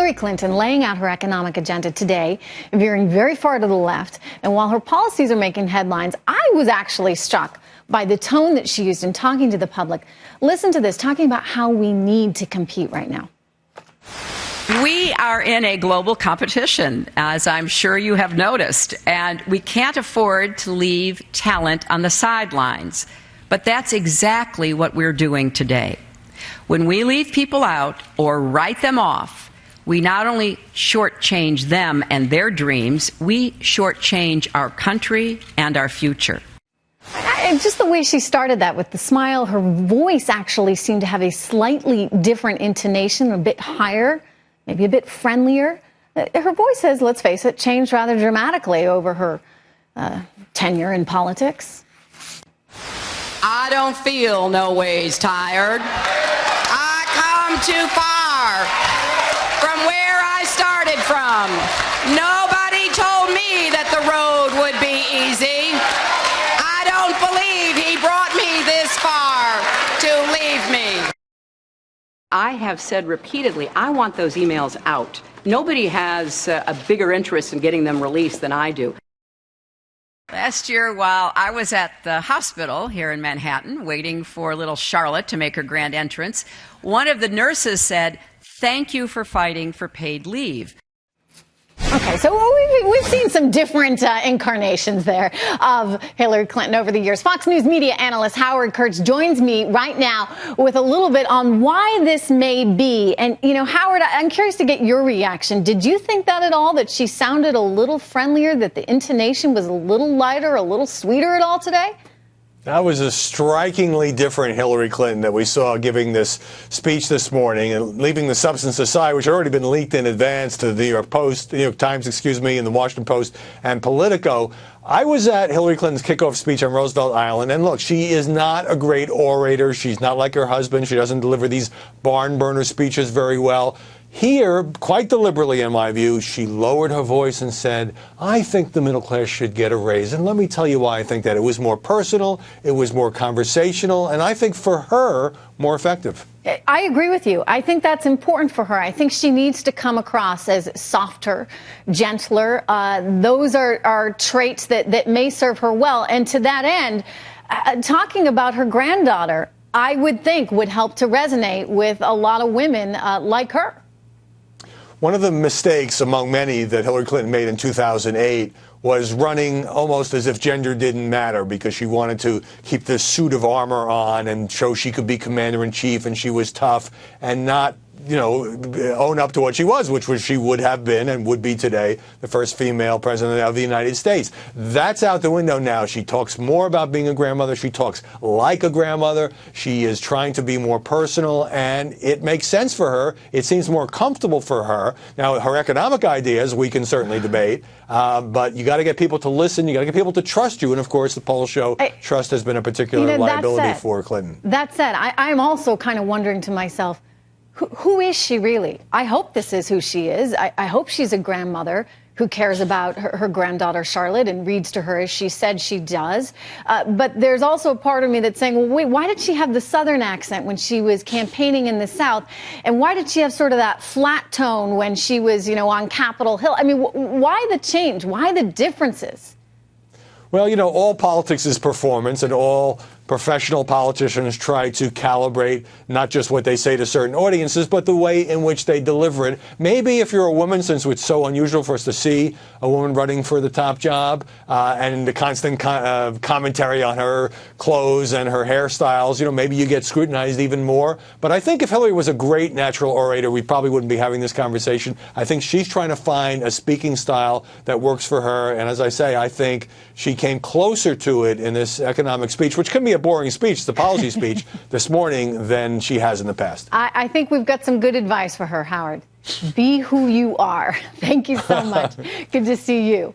Hillary Clinton laying out her economic agenda today, veering very far to the left. And while her policies are making headlines, I was actually struck by the tone that she used in talking to the public. Listen to this, talking about how we need to compete right now. We are in a global competition, as I'm sure you have noticed, and we can't afford to leave talent on the sidelines. But that's exactly what we're doing today. When we leave people out or write them off, we not only shortchange them and their dreams, we shortchange our country and our future. And just the way she started that with the smile, her voice actually seemed to have a slightly different intonation, a bit higher, maybe a bit friendlier. Her voice has, let's face it, changed rather dramatically over her tenure in politics. I don't feel no ways tired. I come too far from where I started from. Nobody told me that the road would be easy. I don't believe he brought me this far to leave me. I have said repeatedly, I want those emails out. Nobody has a bigger interest in getting them released than I do. Last year, while I was at the hospital here in Manhattan waiting for little Charlotte to make her grand entrance, one of the nurses said, "Thank you for fighting for paid leave." Okay, so we've seen some different incarnations there of Hillary Clinton over the years. Fox News media analyst Howard Kurtz joins me right now with a little bit on why this may be. And, you know, Howard, I'm curious to get your reaction. Did you think that at all, that she sounded a little friendlier, that the intonation was a little lighter, a little sweeter at all today? That was a strikingly different Hillary Clinton that we saw giving this speech this morning, and leaving the substance aside, which had already been leaked in advance to the New York Times, and the Washington Post and Politico. I was at Hillary Clinton's kickoff speech on Roosevelt Island, and look, she is not a great orator. She's not like her husband. She doesn't deliver these barn burner speeches very well. Here, quite deliberately in my view, she lowered her voice and said, I think the middle class should get a raise. And let me tell you why I think that. It was more personal, it was more conversational, and I think for her, more effective. I agree with you. I think that's important for her. I think she needs to come across as softer, gentler. Those are traits that may serve her well. And to that end, talking about her granddaughter, I would think would help to resonate with a lot of women like her. One of the mistakes among many that Hillary Clinton made in 2008 was running almost as if gender didn't matter, because she wanted to keep this suit of armor on and show she could be commander-in-chief and she was tough, and not, you know, own up to what she was, which was she would have been and would be today the first female president of the United States. That's out the window now. She talks more about being a grandmother. She talks like a grandmother. She is trying to be more personal, and it makes sense for her. It seems more comfortable for her. Now, her economic ideas we can certainly debate, but you got to get people to listen. You got to get people to trust you. And of course, the polls show trust has been a particular liability for Clinton. That said, I'm also kind of wondering to myself, who is she really? I hope this is who she is. I hope she's a grandmother who cares about her granddaughter Charlotte and reads to her as she said she does. But there's also a part of me that's saying, well, wait, why did she have the Southern accent when she was campaigning in the South? And why did she have sort of that flat tone when she was, you know, on Capitol Hill? I mean, why the change? Why the differences? Well, you know, all politics is performance, and all professional politicians try to calibrate not just what they say to certain audiences, but the way in which they deliver it. Maybe if you're a woman, since it's so unusual for us to see a woman running for the top job, and the constant commentary on her clothes and her hairstyles, you know, maybe you get scrutinized even more. But I think if Hillary was a great natural orator, we probably wouldn't be having this conversation. I think she's trying to find a speaking style that works for her. And as I say, I think she came closer to it in this economic speech, which can be a boring speech, the policy speech, this morning, than she has in the past. I think we've got some good advice for her, Howard. Be who you are. Thank you so much. Good to see you.